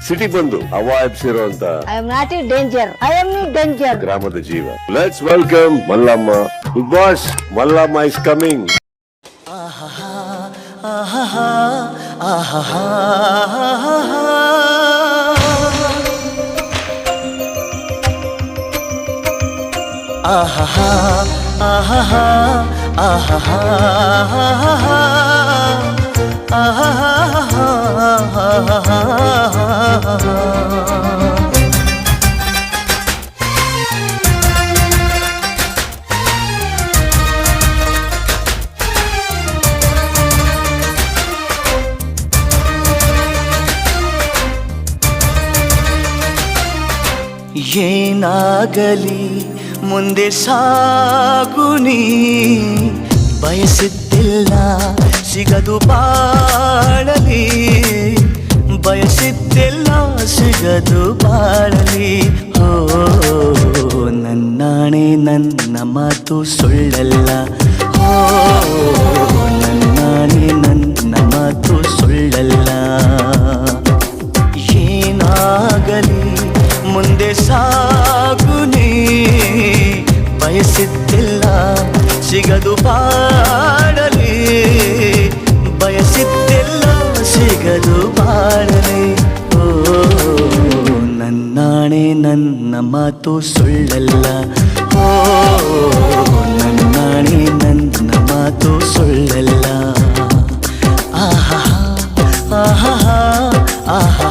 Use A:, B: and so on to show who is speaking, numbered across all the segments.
A: City ಬಂದು ಅವಾಯಿಸಿರೋ ಅಂತ
B: I am not in danger, I am in danger.
A: ಗ್ರಾಮದ ಜೀವ. Let's welcome Mallamma. Big Boss, Mallamma is coming.
C: ಏನಾಗಲಿ ಮುಂದೆ ಸಾಗುನಿ, ಬಯಸಿದ್ದಿಲ್ಲ ಸಿಗದು ಬಾಳಲಿ, ಬಯಸಿದ್ದಿಲ್ಲ ಸಿಗದು ಬಾಳಲಿ. ಓ ನನ್ನಾಣೆ ನನ್ನ ಮಾತು ಸುಳ್ಳಲ್ಲ, ಓ ನನ್ನಾಣೆ ನನ್ನ ಮಾತು ಸುಳ್ಳಲ್ಲ. ಏನಾಗಲಿ ಮುಂದೆ ಸಾಗುನಿ, ಬಯಸಿದ್ದಿಲ್ಲ ಸಿಗದು ಬಾಳಲಿ, ಬಯಸಿದ್ದಿಲ್ಲ ಸಿಗದು ಬಾಳಲಿ. ಓ ನನ್ನಾಣೆ ನನ್ನ ಮಾತು ಸುಳ್ಳಲ್ಲ, ಓ ನನ್ನಾಣೆ ನನ್ನ ಮಾತು ಸುಳ್ಳಲ್ಲ. ಆಹಾ ಆಹಾ ಆಹಾ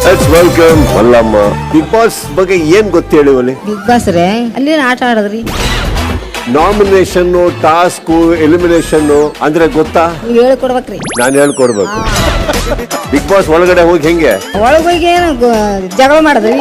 A: let's welcome Mallamma. Big boss ಬಗ್ಗೆ ಏನ್ ಗೊತ್ತು ಹೇಳಿ ಒಲೆ?
B: ಬಿಗ್ ಬಾಸ್ ರೇ ಅಲ್ಲಿ ಆಟ ಆಡದ್ರಿ,
A: ನಾಮಿನೇಷನ್, ಟಾಸ್ಕ್, ಎಲಿಮಿನೇಷನ್ ಅಂದ್ರೆ ಗೊತ್ತಾ?
B: ನೀವ್ ಹೇಳ್ಕೊಡ್ಬೇಕ್ರಿ.
A: ನಾನು ಹೇಳ್ಕೊಡ್ಬೇಕು. ಬಿಗ್ ಬಾಸ್ ಒಳಗಡೆ ಹೋಗಿ ಹೆಂಗೆ
B: ಒಳಗೋಗಿ ಏನು ಜಗಳ ಮಾಡದ್ರಿ.